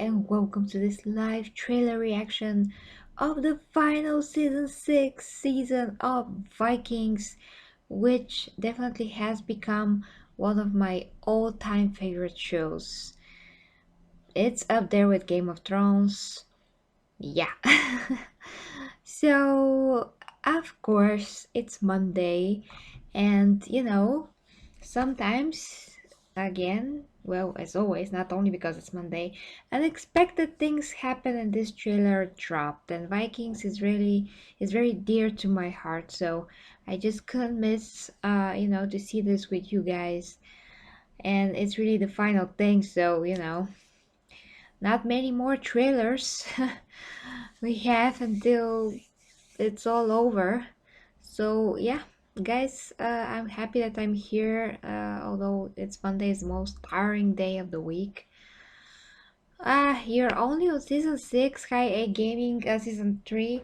and welcome to this live trailer reaction of the final season 6 season of Vikings, which definitely has become one of my all-time favorite shows. It's up there with Game of Thrones. Yeah. So, of course, it's Monday, and sometimes, again, well, as always, not only because it's Monday, unexpected things happen and this trailer dropped. And Vikings is very dear to my heart, so I just couldn't miss, to see this with you guys. And it's really the final thing, so not many more trailers we have until it's all over. So yeah, guys, I'm happy that I'm here, although it's Monday's most tiring day of the week. You're only on season 6 high A gaming, season 3.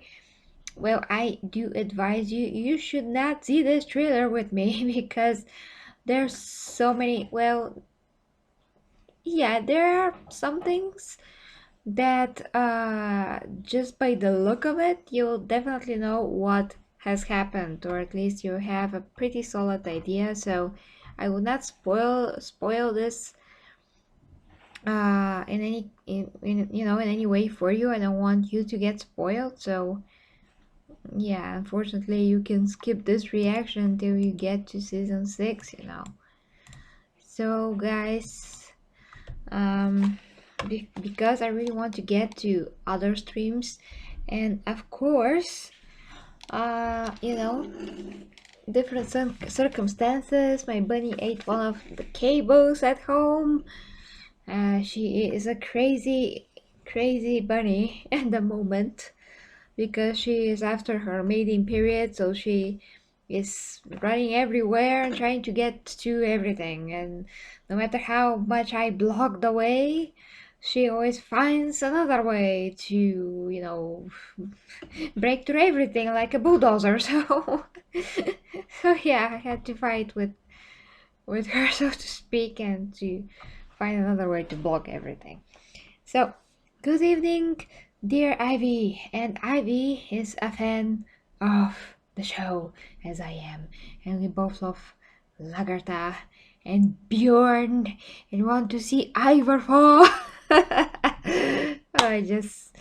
Well, I do advise you should not see this trailer with me because there's so many, well, yeah, there are some things that just by the look of it, you'll definitely know what has happened, or at least you have a pretty solid idea. So I will not spoil this in in any way for you. I don't want you to get spoiled. So yeah, unfortunately, you can skip this reaction until you get to season 6. So guys, um because I really want to get to other streams, and of course, different circumstances, my bunny ate one of the cables at home. She is a crazy bunny at the moment because she is after her mating period, so she is running everywhere and trying to get to everything, and no matter how much I block the way, she always finds another way to break through everything like a bulldozer. So yeah, I had to fight with her, so to speak, and to find another way to block everything. So good evening, dear Ivy. And Ivy is a fan of the show, as I am, and we both love Lagarta and Bjorn and want to see Ivor fall. I just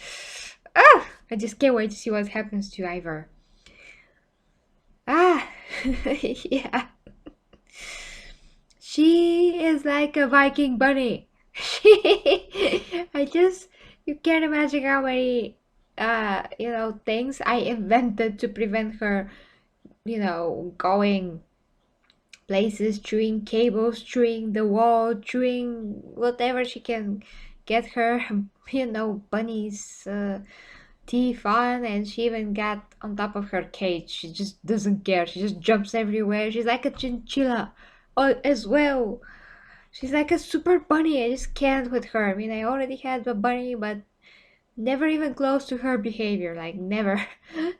I just can't wait to see what happens to Ivor. Ah yeah. She is like a Viking bunny. You can't imagine how many, things I invented to prevent her, going places, chewing cables, chewing the wall, chewing whatever she can get her, bunny's teeth on, and she even got on top of her cage. She just doesn't care. She just jumps everywhere. She's like a chinchilla, as well. She's like a super bunny. I just can't with her. I mean, I already had a bunny, but never even close to her behavior. Like, never.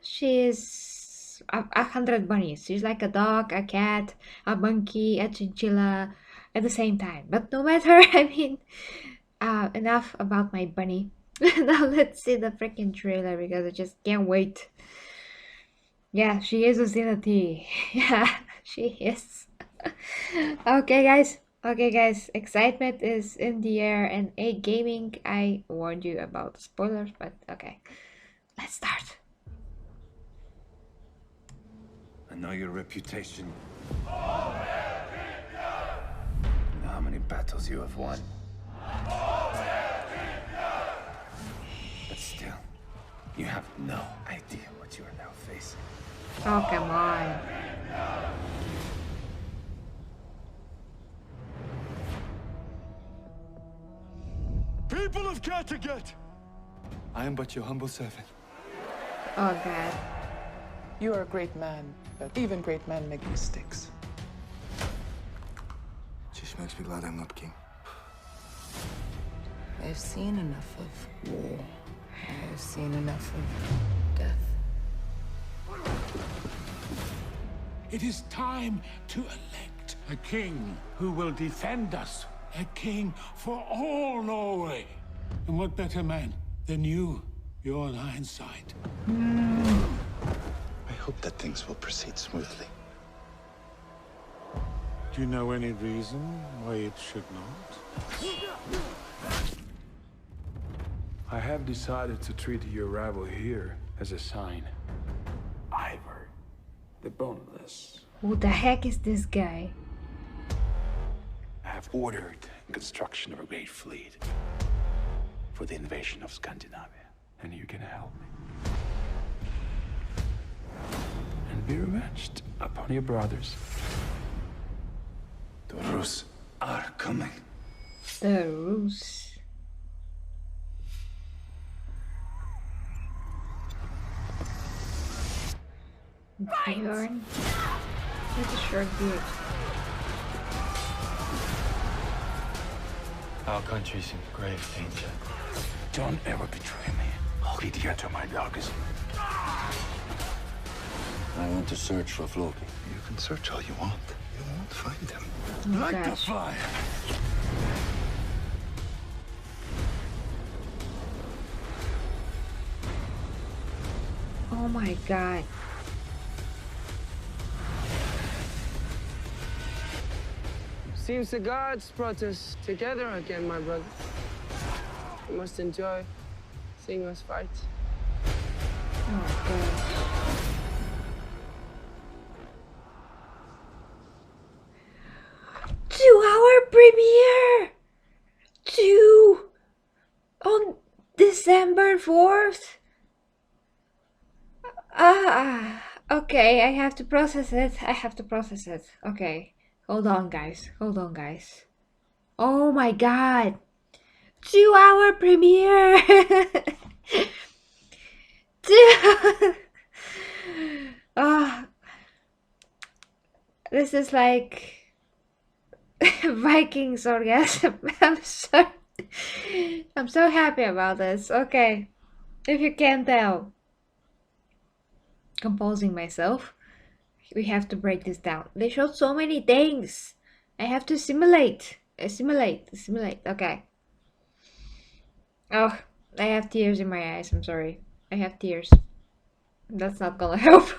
She is 100 bunnies. She's like a dog, a cat, a monkey, a chinchilla at the same time. But no matter, I mean, enough about my bunny. Now let's see the freaking trailer because I just can't wait. Yeah, she is a Zenati. Yeah, she is. Okay, guys. Okay, guys. Excitement is in the air, and a gaming. I warned you about spoilers, but okay. Let's start. I know your reputation. I know how many battles you have won. But still, you have no idea what you are now facing. Oh, come on. People of Kattegat! I am but your humble servant. Oh, God. You are a great man, but even great men make mistakes. Just makes me glad I'm not king. I've seen enough of war. I've seen enough of death. It is time to elect a king who will defend us. A king for all Norway. And what better man than you, your lion's side? I hope that things will proceed smoothly. Do you know any reason why it should not? I have decided to treat your arrival here as a sign. Ivor, the Boneless. Who the heck is this guy? I have ordered the construction of a great fleet for the invasion of Scandinavia. And you can help me. And be revenged upon your brothers. The Rus are coming. The Rus. Bjorn. With a short beard. Our country's in grave danger. Don't ever betray me. I'll be dear to my darkest. I want to search for Floki. You can search all you want. You won't find him. Oh, Like the gosh. fire. Oh my god. Seems the gods brought us together again, my brother. You must enjoy seeing us fight. Oh gosh. 2-hour premiere! 2 on December 4th? Okay, I have to process it. I have to process it. Okay, hold on, guys. Hold on, guys. Oh my god! 2-hour premiere! Ah, this is like Vikings orgasm. I'm so happy about this. Okay, if you can't tell, composing myself. We have to break this down. They showed so many things. I have to simulate. Simulate. Okay. Oh, I have tears in my eyes. I'm sorry. I have tears. That's not gonna help.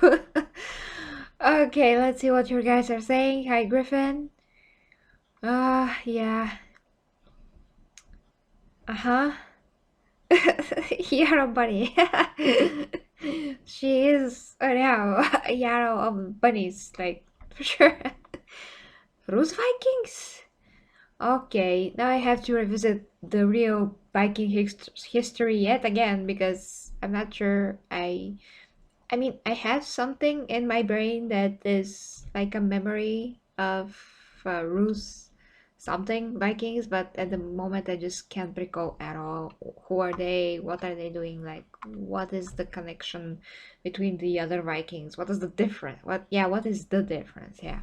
Okay, let's see what your guys are saying. Hi, Griffin. Yeah. Uh-huh. Yarrow bunny. She is now a yarrow of bunnies, like, for sure. Rus Vikings? Okay, now I have to revisit the real Viking history yet again because I'm not sure I mean, I have something in my brain that is like a memory of Rus something Vikings, but at the moment I just can't recall at all. Who are they? What are they doing? Like, what is the connection between the other Vikings? What is the difference? What is the difference? Yeah.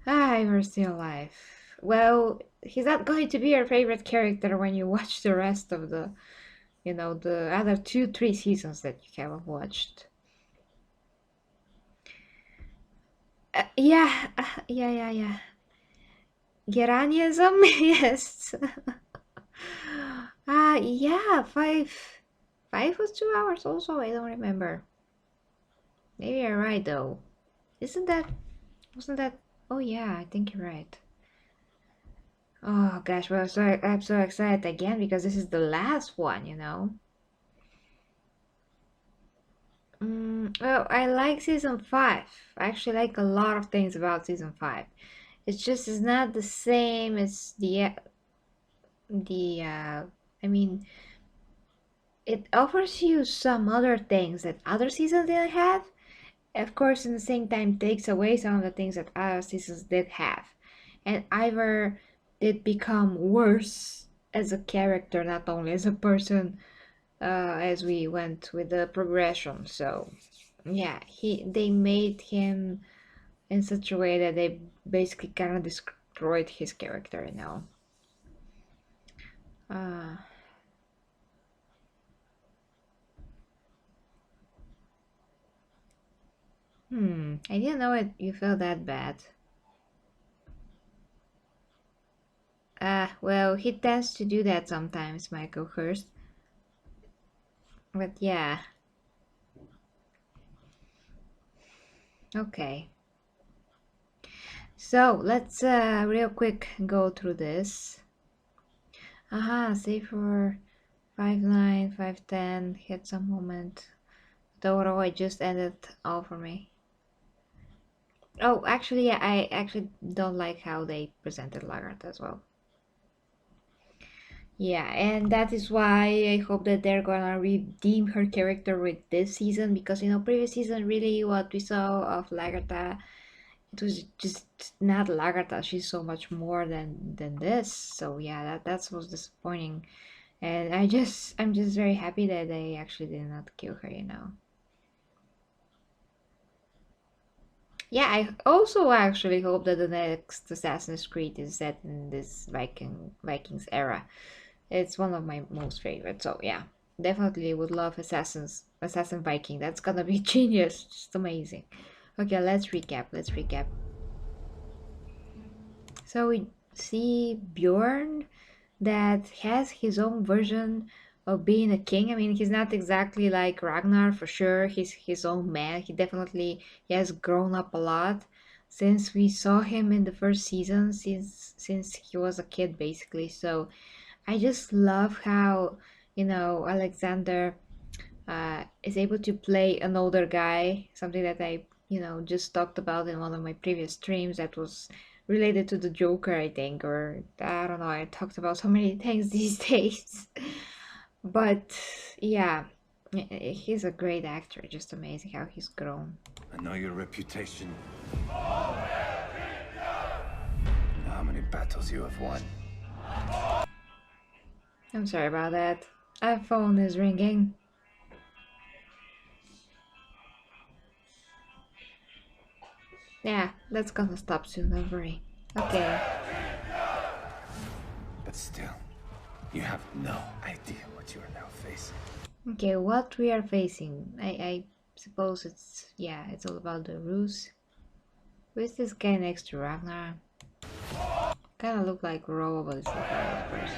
Ah, we're still alive. Well, he's not going to be your favorite character when you watch the rest of the other 3 seasons that you haven't watched. Yeah. Geranianism, yes. Yeah, 5 was 2 hours also. I don't remember. Maybe you're right though. Wasn't that? Oh yeah, I think you're right. Oh gosh, well, I'm so excited again because this is the last one. Well, I like season 5. I actually like a lot of things about season 5. It's not the same as I mean, it offers you some other things that other seasons didn't have. Of course, in the same time, takes away some of the things that other seasons did have. And Ivor did become worse as a character, not only as a person, as we went with the progression. So, yeah, they made him in such a way that they basically kind of destroyed his character. Uh, I didn't know you felt that bad. Well, he tends to do that sometimes, Michael Hurst. But yeah. Okay. So let's real quick go through this. Save for 5-9, 5-10, hit some moment. The overall it just ended all for me. Oh, actually, yeah, I actually don't like how they presented Lagarde as well. Yeah, and that is why I hope that they're gonna redeem her character with this season, because previous season really what we saw of Lagarta, it was just not Lagarta. She's so much more than this. So yeah, that was disappointing, and I'm just very happy that they actually did not kill her. Yeah, I also actually hope that the next Assassin's Creed is set in this Vikings era. It's one of my most favorite. So yeah, definitely would love Assassin Viking. That's gonna be genius. Just amazing. Okay, let's recap. Let's recap. So we see Bjorn that has his own version of being a king. I mean, he's not exactly like Ragnar for sure. He's his own man. He has grown up a lot since we saw him in the first season, since he was a kid basically. So I just love how, Alexander is able to play an older guy, something that I, just talked about in one of my previous streams that was related to the Joker, I think, or I don't know, I talked about so many things these days. But yeah, he's a great actor, just amazing how he's grown. I know your reputation. How many battles you have won. I'm sorry about that. Our phone is ringing. Yeah, that's gonna stop soon, don't worry. Okay. But still, you have no idea what you are now facing. Okay, what we are facing. I suppose it's all about the ruse. Who is this guy next to Ragnar? Kinda look like Ro, but it's not right, of course.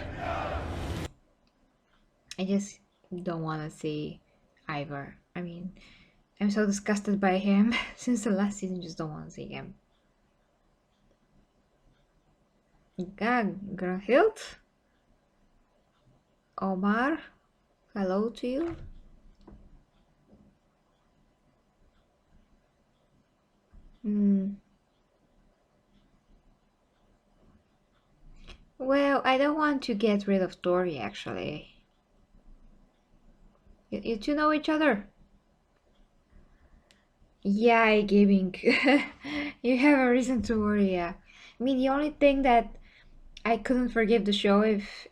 I just don't wanna see Ivar. I mean, I'm so disgusted by him since the last season, just don't wanna see him. Granhild? Omar? Hello to you? Hmm. Well, I don't want to get rid of Tori, actually. You two know each other? Yeah, gaming. You have a reason to worry, yeah. I mean, the only thing that I couldn't forgive the show if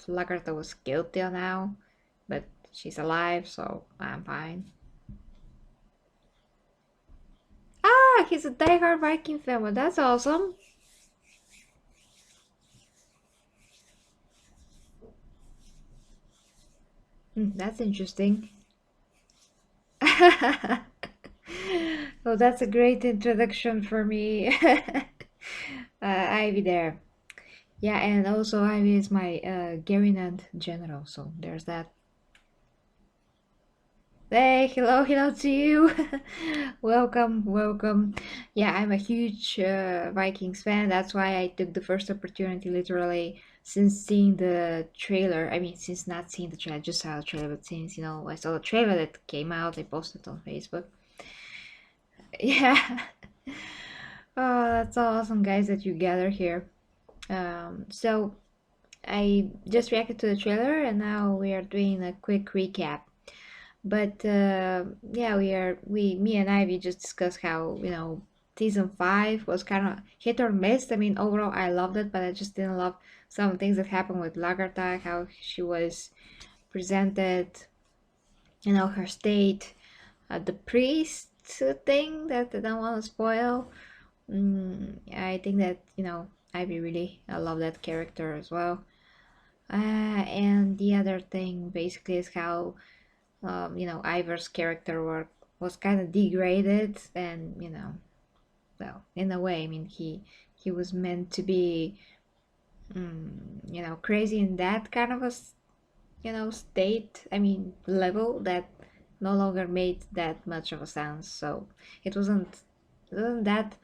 Lagarta was killed till now, but she's alive, so I'm fine. Ah, he's a diehard Viking fan. Well, that's awesome. That's interesting. Oh, that's a great introduction for me. Ivy there. Yeah, and also Ivy is my Garinand general, so there's that. Hey, hello, hello to you. Welcome, welcome. Yeah, I'm a huge Vikings fan. That's why I took the first opportunity, literally, since seeing the trailer. I mean, since not seeing the trailer, I just saw the trailer, but since, I saw the trailer that came out, I posted it on Facebook. Yeah. Oh, that's awesome, guys, that you gather here. So I just reacted to the trailer, and now we are doing a quick recap. But yeah, me and Ivy just discussed how season 5 was kind of hit or miss. I mean, overall I loved it, but I just didn't love some things that happened with Lagarta, how she was presented, her state, the priest thing that I don't want to spoil. I think that Ivy really I love that character as well. And the other thing basically is how Ivar's character work was kind of degraded, and well, in a way, I mean, he was meant to be, crazy in that kind of a, state. I mean, level that no longer made that much of a sense. So it wasn't that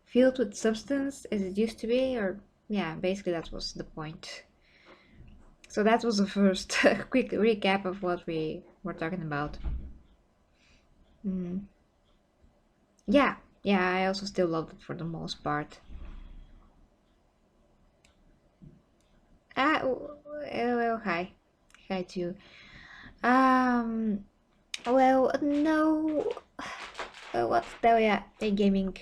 filled with substance as it used to be, or yeah, basically that was the point. So that was the first quick recap of what we were talking about. Mm. Yeah, I also still loved it for the most part. Well, hi too. Um, well, no, what's that? Yeah, the gaming.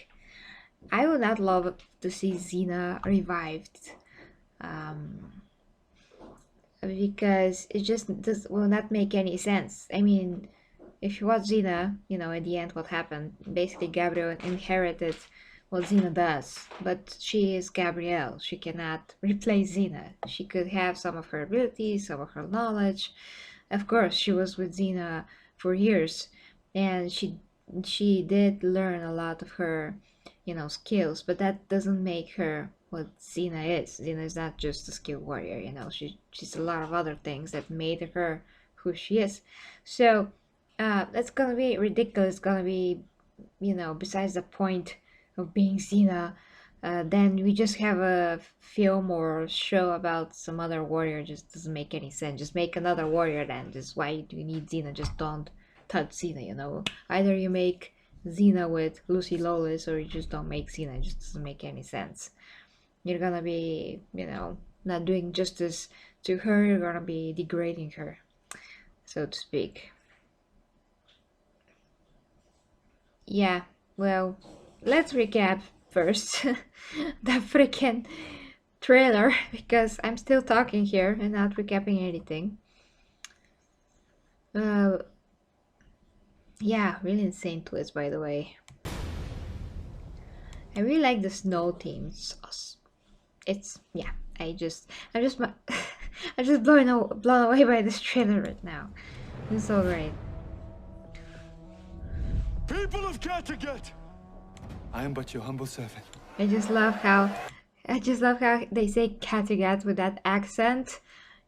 I would not love to see Xena revived. Um, because it just will not make any sense. I mean, if you watch Xena, at the end what happened, basically Gabrielle inherited what Xena does, but she is Gabrielle. She cannot replace Xena. She could have some of her abilities, some of her knowledge. Of course, she was with Xena for years, and she did learn a lot of her, skills, but that doesn't make her what Xena is. Xena is not just a skilled warrior, she's a lot of other things that made her who she is. So that's gonna be ridiculous. It's gonna be, besides the point of being Xena. Then we just have a film or show about some other warrior. Just doesn't make any sense. Just make another warrior then. Just why do you need Xena? Just don't touch Xena. Either you make Xena with Lucy Lawless or you just don't make Xena. It just doesn't make any sense. You're gonna be, not doing justice to her. You're gonna be degrading her, so to speak. Yeah, well, let's recap first the freaking trailer because I'm still talking here and not recapping anything. Yeah, really insane twist, by the way. I really like the snow theme. It's yeah. I'm just I'm just blown away by this trailer right now. It's so great. People of Kattegat! I am but your humble servant. I just love how they say Kattegat with that accent.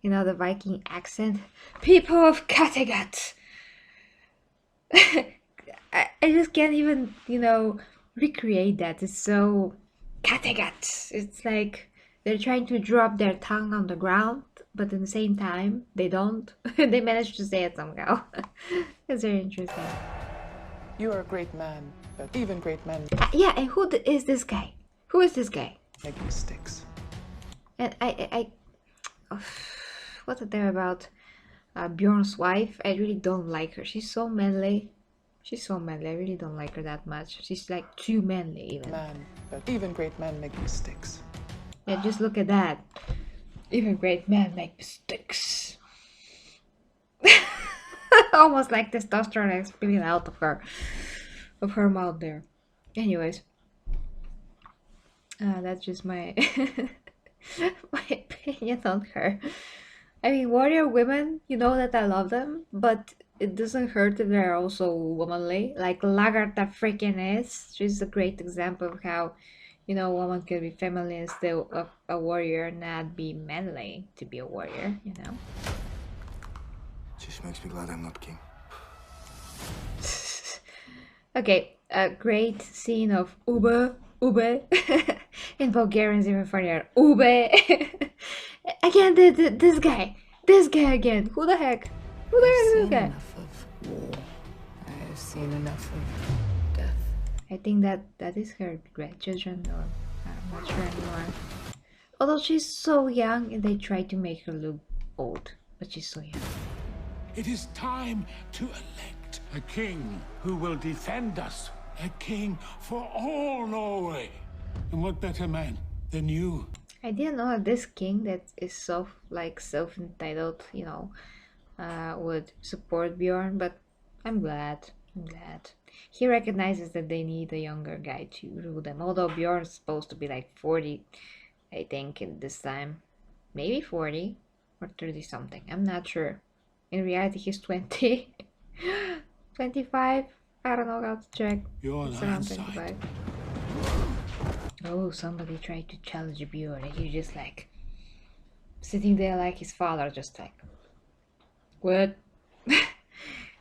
The Viking accent. People of Kattegat. I just can't even, recreate that. It's so Kattegat. It's like they're trying to drop their tongue on the ground, but at the same time, they don't. They manage to say it somehow. It's very interesting. You are a great man, but even great men Yeah, and is this guy? Who is this guy? make mistakes. And what's it there about Bjorn's wife? I really don't like her. She's so manly. I really don't like her that much. She's like too manly even. Man, but even great men make mistakes. Yeah, just look at that. Even great men make mistakes. Almost like testosterone is spilling out of her mouth there. Anyways, that's just my my opinion on her. I mean, warrior women, you know that I love them, but it doesn't hurt if they're also womanly. Like Lagarta freaking is. She's a great example of how, a woman can be feminine and still a warrior, not be manly to be a warrior. Just makes me glad I'm not king. Okay, a great scene of ube. In Bulgarian is even funnier. Ube. Again, this guy again. Who the heck? Who the heck is this guy? Enough of war. I have seen enough of death. I think that is her grandchildren, or I'm not sure anymore. Although she's so young, and they try to make her look old, but she's so young. It is time to elect a king who will defend us. A king for all Norway. And what better man than you? I didn't know that this king that is self-entitled, would support Bjorn, but I'm glad. He recognizes that they need a younger guy to rule them. Although Bjorn's supposed to be like 40, I think, in this time. Maybe 40 or 30 something. I'm not sure. In reality, he's 20. 25? I don't know how to check. You're on It's around hindsight. 25. Oh, somebody tried to challenge Bjorn and he's just like sitting there like his father, just like, what?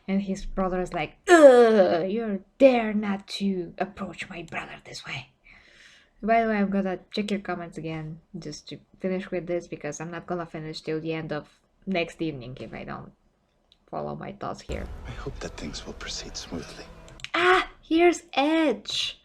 And his brother is like, ugh, you're dare not to approach my brother this way. By the way, I'm gonna check your comments again just to finish with this because I'm not gonna finish till the end of next evening if I don't follow my thoughts here. I hope that things will proceed smoothly. Ah, here's Edge.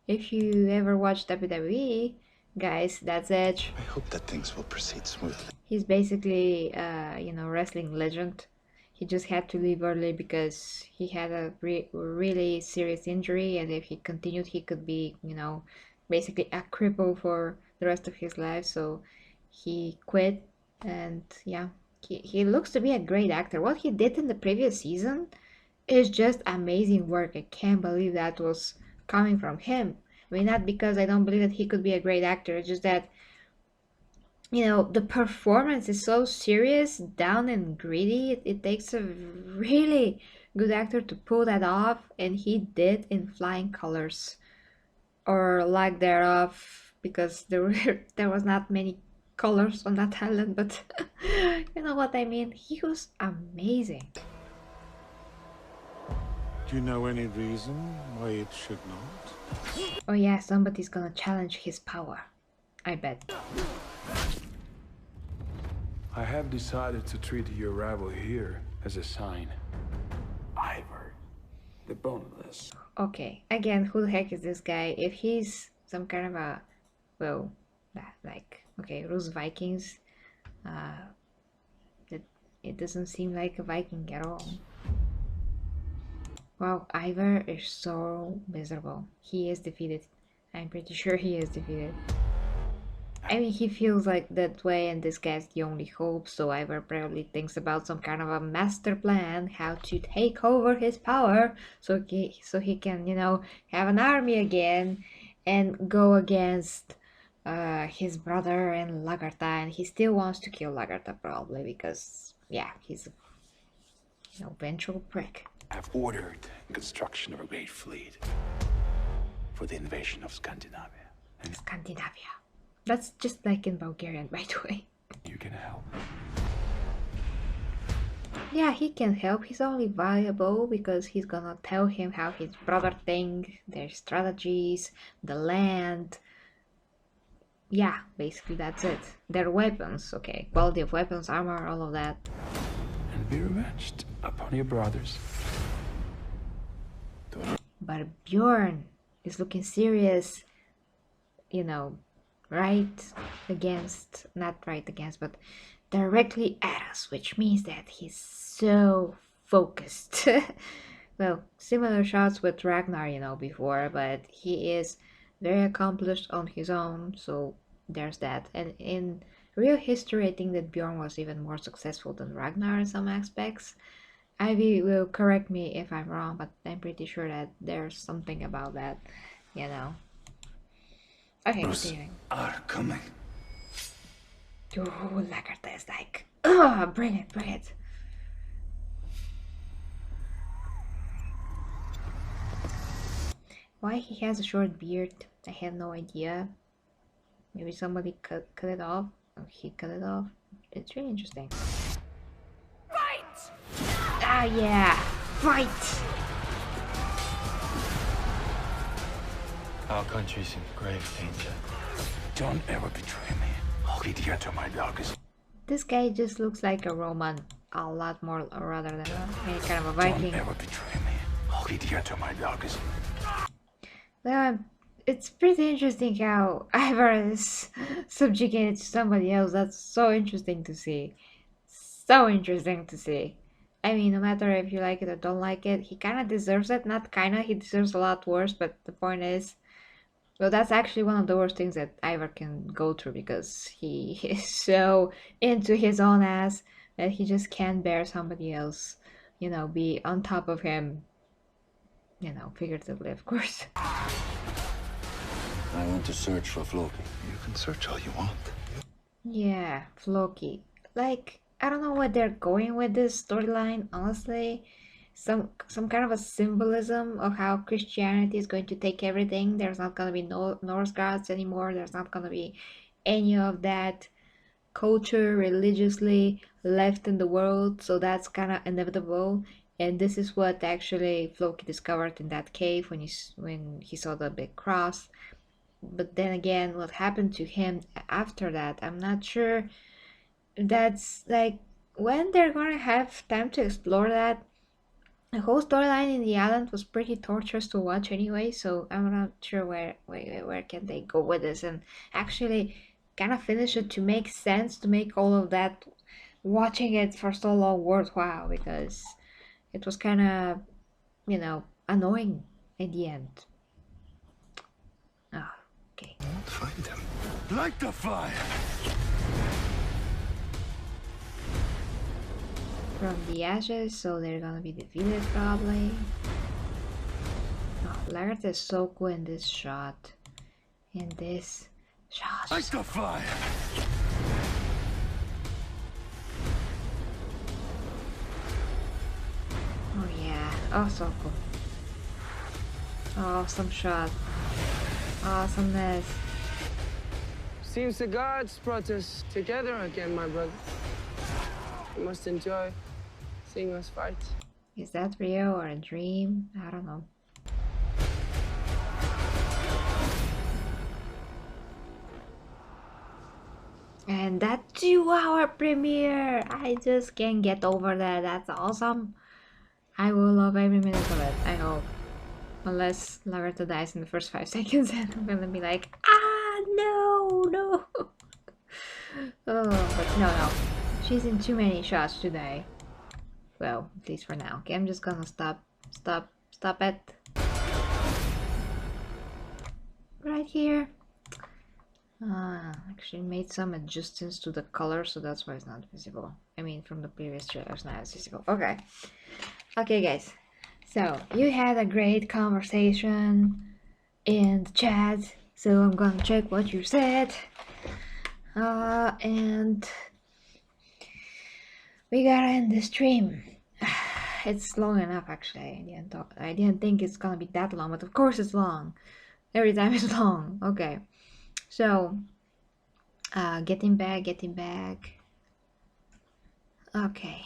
If you ever watched WWE, guys, that's Edge. I hope that things will proceed smoothly. He's basically, wrestling legend. He just had to leave early because he had a really serious injury, and if he continued, he could be, basically a cripple for the rest of his life. So he quit, and yeah, he looks to be a great actor. What he did in the previous season is just amazing work. I can't believe that was coming from him. I mean, not because I don't believe that he could be a great actor, it's just that the performance is so serious, down and gritty. It takes a really good actor to pull that off, and he did in flying colors, or lack thereof, because there was not many colors on that island, but you know what I mean. He was amazing. Do you know any reason why it should not? Oh yeah, somebody's gonna challenge his power, I bet. I have decided to treat your arrival here as a sign. Ivor, the boneless. Okay, again, who the heck is this guy? If he's some kind of a, well, okay, Rus Vikings, it doesn't seem like a Viking at all. Wow, Ivor is so miserable. He is defeated. I'm pretty sure he is defeated. I mean, he feels like that way, and this guy's the only hope, so Ivor probably thinks about some kind of a master plan, how to take over his power, so he can, have an army again, and go against his brother and Lagarta, and he still wants to kill Lagarta, probably, because, yeah, he's a vengeful prick. I've ordered construction of a great fleet for the invasion of Scandinavia. Scandinavia. That's just like in Bulgarian, by the way. You can help. Yeah, he can help. He's only valuable because he's gonna tell him how his brother thinks, their strategies, the land. Yeah, basically that's it. Their weapons, okay. Quality of weapons, armor, all of that. And be revenged upon your brothers. But Bjorn is looking serious, not right against, but directly at us, which means that he's so focused. Well, similar shots with Ragnar, before, but he is very accomplished on his own, so there's that. And in real history, I think that Bjorn was even more successful than Ragnar in some aspects. Ivy will correct me if I'm wrong, but I'm pretty sure that there's something about that, Okay, continuing. Are coming. Ooh, Lagarta is like, bring it, bring it. Why he has a short beard, I have no idea. Maybe somebody cut it off. Oh, he cut it off. It's really interesting. Fight! Ah, yeah, fight! Our country's in grave danger. Don't ever betray me. I'll be dear to my dogs. This guy just looks like a Roman a lot more rather than any kind of a Viking. Don't ever betray me. I'll be dear to my dogs. Well, it's pretty interesting how Ivor is subjugated to somebody else. That's so interesting to see. So interesting to see. I mean, no matter if you like it or don't like it, he kind of deserves it. Not kind of, he deserves a lot worse, but the point is, well, that's actually one of the worst things that Ivor can go through because he is so into his own ass that he just can't bear somebody else, be on top of him, figuratively, of course. I want to search for Floki. You can search all you want. Yeah, Floki. Like, I don't know where they're going with this storyline, honestly. some kind of a symbolism of how Christianity is going to take everything. There's not gonna be no Norse gods anymore. There's not gonna be any of that culture religiously left in the world, so that's kind of inevitable. And this is what actually Floki discovered in that cave when he saw the big cross. But then again, what happened to him after that, I'm not sure. That's like when they're gonna have time to explore that. The whole storyline in the island was pretty torturous to watch anyway, so I'm not sure where can they go with this and actually kind of finish it to make sense, to make all of that watching it for so long worthwhile, because it was kind of, annoying at the end. Oh, okay. Won't find him. Light the fire! From the ashes, so they're gonna be defeated probably. Oh, Lagarde is so cool in this shot. In this shot. Light the fire! Oh yeah, oh so cool. Awesome shot. Awesomeness. Seems the gods brought us together again, my brother. You must enjoy seeing us fight. Is that real or a dream? I don't know. And that 2-hour premiere! I just can't get over that. That's awesome. I will love every minute of it, I hope. Unless Lagarta dies in the first 5 seconds, and I'm gonna be like, no! Oh, but no. She's in too many shots today. Well, at least for now. Okay, I'm just gonna stop it. Right here. Actually made some adjustments to the color, so that's why it's not visible. I mean, from the previous trailers, now it's visible. Okay. Okay, guys. So, you had a great conversation in the chat, so I'm gonna check what you said. And we gotta end the stream. It's long enough, actually. I didn't think it's gonna be that long, but of course it's long. Every time it's long. Okay. So, getting back. Okay.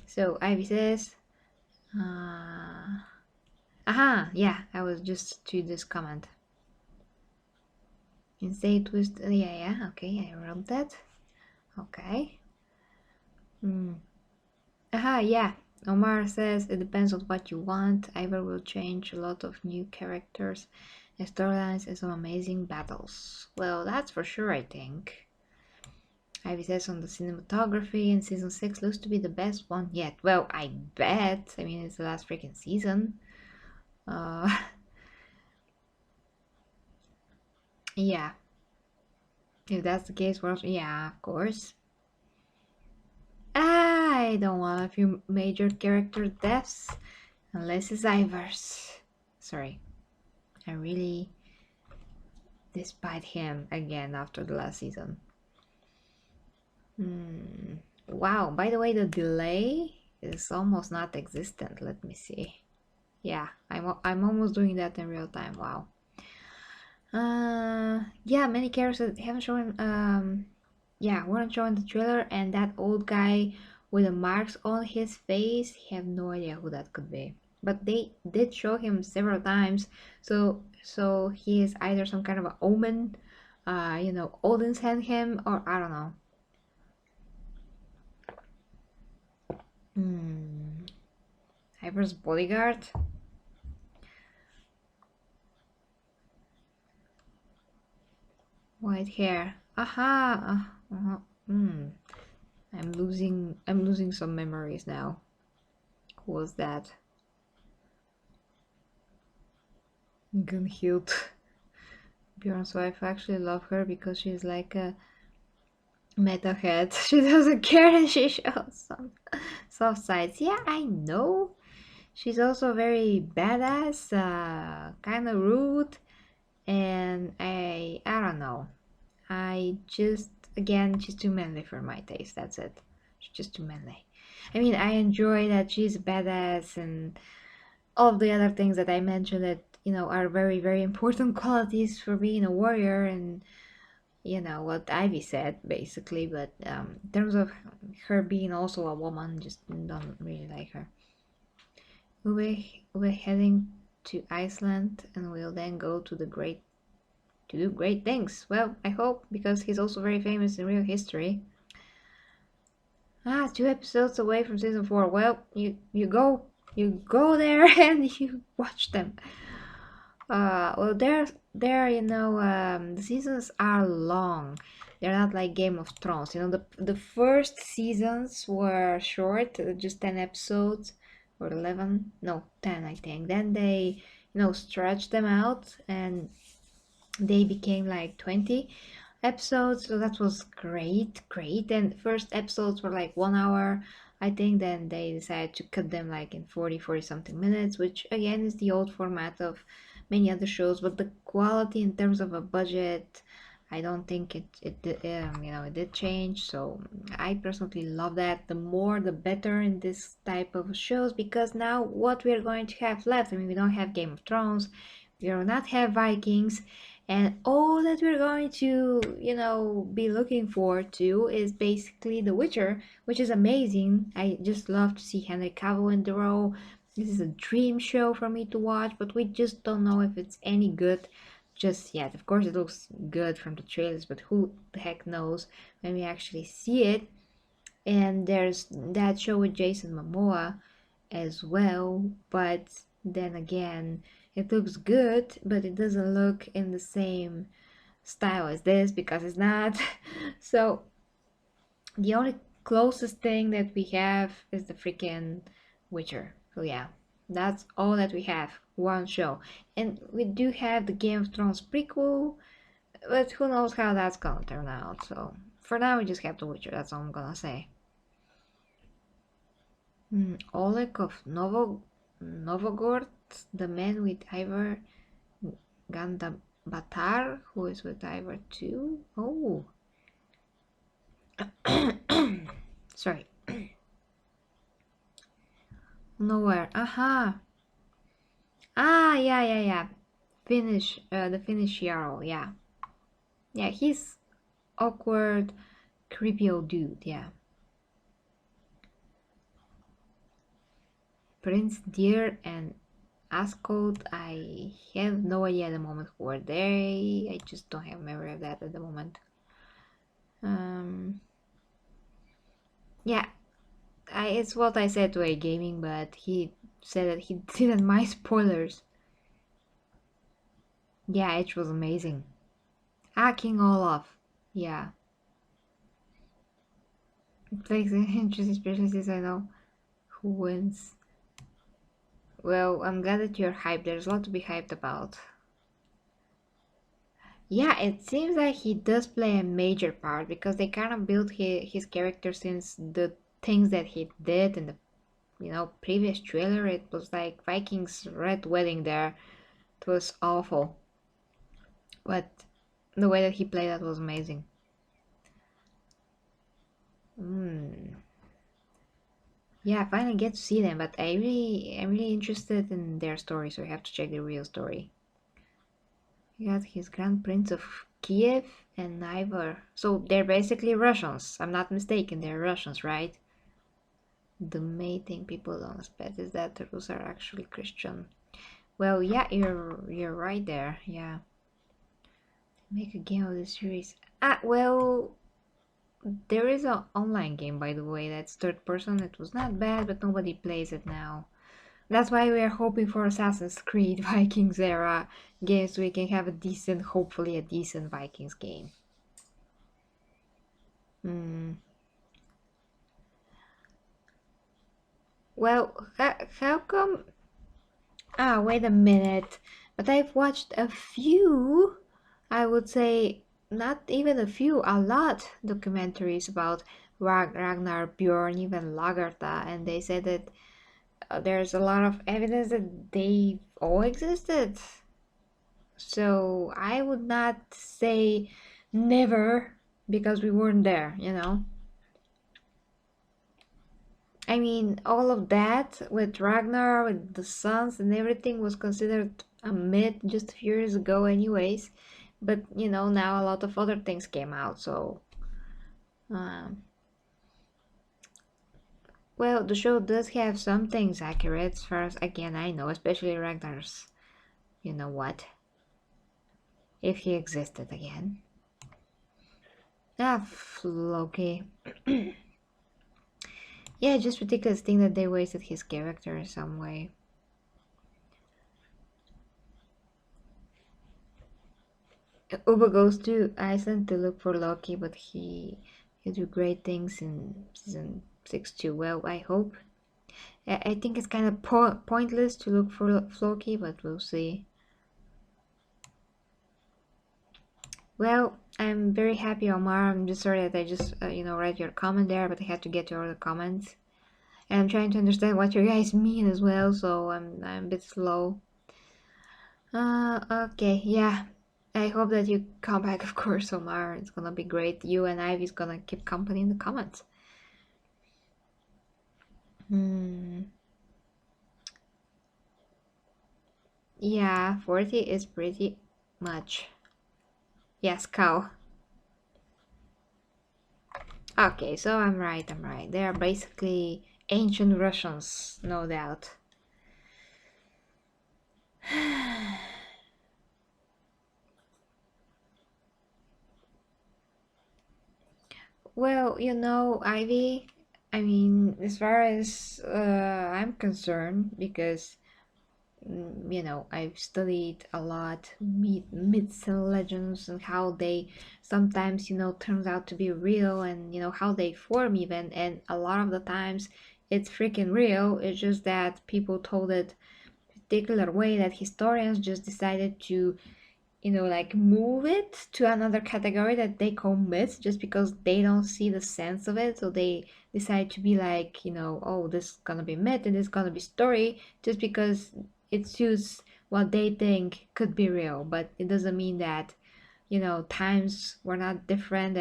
So, Ivy says, yeah, I was just to this comment. Insane twist, yeah, okay, I wrote that. Okay. Yeah. Omar says it depends on what you want. Ivor will change a lot of new characters, storylines, and some amazing battles. Well, that's for sure, I think. Ivy says on the cinematography in season 6 looks to be the best one yet. Well, I bet. I mean, it's the last freaking season. Yeah. If that's the case, well, yeah, of course. I don't want a few major character deaths unless it's Ivor's. Sorry. I really despise him again after the last season. Wow, by the way, the delay is almost not existent. Let me see. Yeah, I'm almost doing that in real time. Wow. Yeah, many characters haven't shown weren't shown in the trailer, and that old guy with the marks on his face, I have no idea who that could be. But they did show him several times, so he is either some kind of an omen, Odin sent him, or I don't know. Ivor's bodyguard. White hair. Aha. I'm losing some memories now. Who was that? Gunhild. Bjorn's wife. I actually love her because she's like a meta head. She doesn't care and she shows some soft sides. Yeah, I know. She's also very badass, kind of rude, and I don't know. I just, again, she's too manly for my taste. That's it. She's just too manly. I mean, I enjoy that she's a badass and all of the other things that I mentioned that, are very, very important qualities for being a warrior, and what Ivy said basically. But in terms of her being also a woman, just don't really like her. We're heading to Iceland, and we'll then go to do great things. Well, I hope, because he's also very famous in real history. 2 episodes away from season 4. Well, you go there and you watch them. Well, the seasons are long. They're not like Game of Thrones. The first seasons were short, just 10 episodes or 11. No, 10, I think. Then they, stretched them out, and they became like 20 episodes, so that was great. And first episodes were like 1 hour, I think. Then they decided to cut them like in 40 something minutes, which again is the old format of many other shows. But the quality in terms of a budget, I don't think it did change. So I personally love that. The more the better in this type of shows, because now what we're going to have left, I mean, we don't have Game of Thrones, we will not have Vikings, and all that we're going to, be looking forward to is basically The Witcher, which is amazing. I just love to see Henry Cavill in the role. This is a dream show for me to watch, but we just don't know if it's any good just yet. Of course, it looks good from the trailers, but who the heck knows when we actually see it. And there's that show with Jason Momoa as well, but then again, it looks good, but it doesn't look in the same style as this, because it's not. So the only closest thing that we have is the freaking Witcher. So yeah, that's all that we have. One show. And we do have the Game of Thrones prequel, but who knows how that's gonna turn out. So for now, we just have the Witcher. That's all I'm gonna say. Oleg of Novogorod, the man with Ivor Gandabatar, who is with Ivor too. Oh, sorry. Nowhere. Aha. Yeah. The Finnish Jarl. Yeah. Yeah, he's awkward, creepy old dude. Yeah. Prince Deer and Ascot, I have no idea at the moment who are they. I just don't have memory of that at the moment. Yeah, it's what I said to A Gaming, but he said that he didn't mind spoilers. Yeah, it was amazing. King Olaf. Yeah. It takes an interest, especially since I know who wins. Well, I'm glad that you're hyped. There's a lot to be hyped about. Yeah, it seems like he does play a major part, because they kind of built his character since the things that he did in the previous trailer. It was like Vikings Red Wedding there. It was awful, but the way that he played that was amazing. Yeah, I finally get to see them, but I'm really interested in their story, so I have to check the real story. He got his Grand Prince of Kiev and Ivor. So they're basically Russians. I'm not mistaken, they're Russians, right? The main thing people don't expect is that the Rus are actually Christian. Well, yeah, you're right there. Yeah. Make a game of the series. Well, there is an online game, by the way, that's third person. It was not bad, but nobody plays it now. That's why we are hoping for Assassin's Creed Vikings era games, so we can have hopefully a decent Vikings game. Well, how come? Wait a minute. But I've watched a few, I would say, not even a few, a lot documentaries about Ragnar, Bjorn, even Lagertha, and they said that there's a lot of evidence that they all existed. So I would not say never, because we weren't there. I mean, all of that with Ragnar, with the sons and everything was considered a myth just a few years ago, anyways. But you know, now a lot of other things came out, so. Um, well, the show does have some things accurate as far as again I know, especially Ragnar's. You know what? If he existed again. Ah, Loki. Yeah, just ridiculous thing that they wasted his character in some way. Uba goes to Iceland to look for Loki, but he'll do great things in season 6 too. Well, I hope. I think it's kind of pointless to look for Loki, but we'll see. Well, I'm very happy, Omar. I'm just sorry that I just, read your comment there, but I had to get to all the comments. And I'm trying to understand what you guys mean as well, so I'm a bit slow. Okay, yeah. I hope that you come back, of course, Omar. It's gonna be great. You and Ivy's gonna keep company in the comments. Yeah, 40 is pretty much. Yes, cow. Okay, so I'm right. They are basically ancient Russians, no doubt. Well, Ivy, I mean, as far as I'm concerned, because I've studied a lot myths and legends and how they sometimes, turns out to be real and, how they form even. And a lot of the times it's freaking real. It's just that people told it a particular way that historians just decided to like move it to another category that they call myths just because they don't see the sense of it. So they decide to be like, oh, this is gonna be myth and this is gonna be story just because it suits what they think could be real. But it doesn't mean that, times were not different,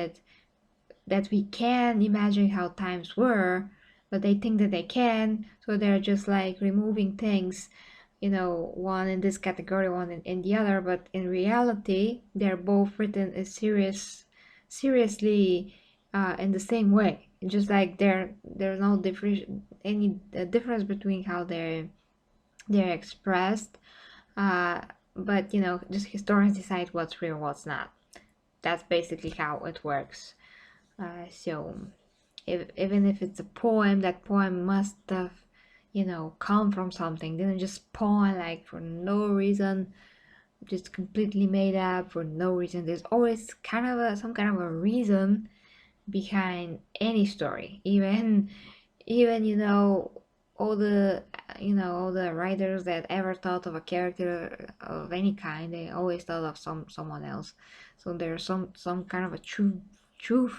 that we can imagine how times were, but they think that they can, so they're just like removing things, one in this category, one in the other, but in reality, they're both written as seriously in the same way. Just like there's no any difference between how they're expressed, uh, but just historians decide what's real, what's not. That's basically how it works. So even if it's a poem, that poem must have, come from something. Didn't just spawn like for no reason, just completely made up for no reason. There's always some kind of a reason behind any story. Even all the writers that ever thought of a character of any kind, they always thought of someone else. So there's some kind of a truth.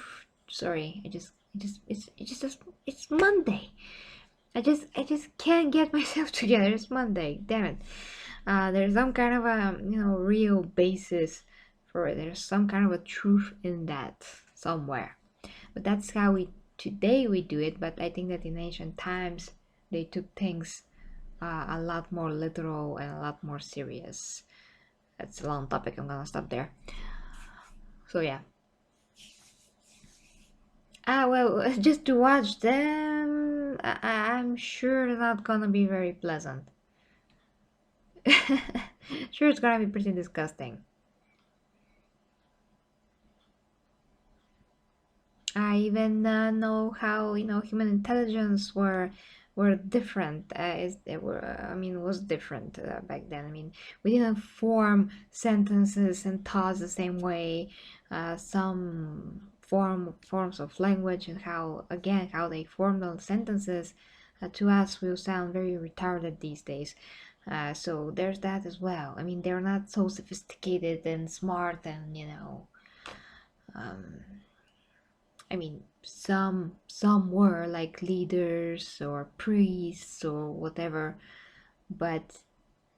Sorry, it's Monday. I just can't get myself together. It's Monday. Damn it. There's some kind of a real basis for it. There's some kind of a truth in that somewhere. But that's how today we do it. But I think that in ancient times they took things a lot more literal and a lot more serious. That's a long topic. I'm gonna stop there. So yeah. Well, just to watch them, I'm sure they're not gonna be very pleasant. Sure, it's gonna be pretty disgusting. I even know how human intelligence were different. Was different back then. I mean, we didn't form sentences and thoughts the same way. Some forms of language and how they form those sentences to us will sound very retarded these days. So there's that as well. I mean, they're not so sophisticated and smart and um, I mean, some were like leaders or priests or whatever, but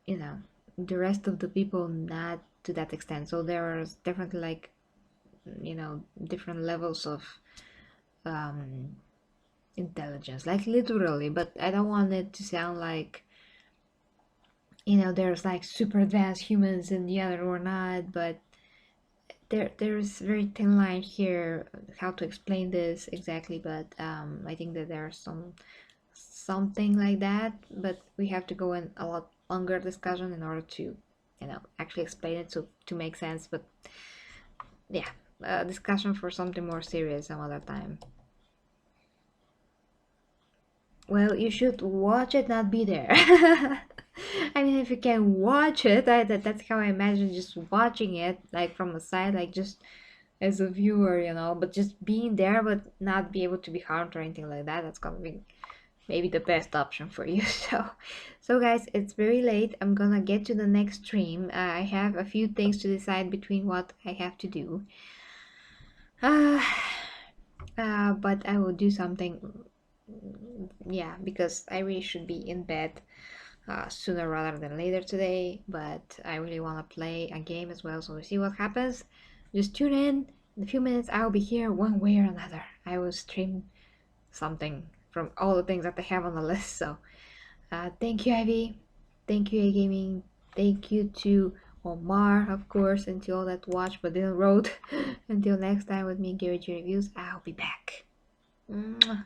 the rest of the people not to that extent. So there are definitely like different levels of um, intelligence, like literally. But I don't want it to sound like, you know, there's like super advanced humans and the other or not. But there's very thin line here how to explain this exactly. But I think that there's something like that. But we have to go in a lot longer discussion in order to, you know, actually explain it to make sense. But yeah, discussion for something more serious some other time. Well, you should watch it, not be there. I mean, if you can watch it, that's how I imagine just watching it, like from the side, like just as a viewer, you know, but just being there, but not be able to be harmed or anything like that. That's gonna be maybe the best option for you. So guys, it's very late. I'm gonna get to the next stream. I have a few things to decide between what I have to do. But I will do something. Yeah, because I really should be in bed sooner rather than later today. But I really want to play a game as well, so we'll see what happens. Just tune in. In a few minutes, I'll be here one way or another. I will stream something from all the things that I have on the list. So thank you, Ivy. Thank you, A Gaming. Thank you to Omar, of course, and to all that watched but didn't wrote. Until next time with me, Gary G Reviews, I'll be back. Mwah.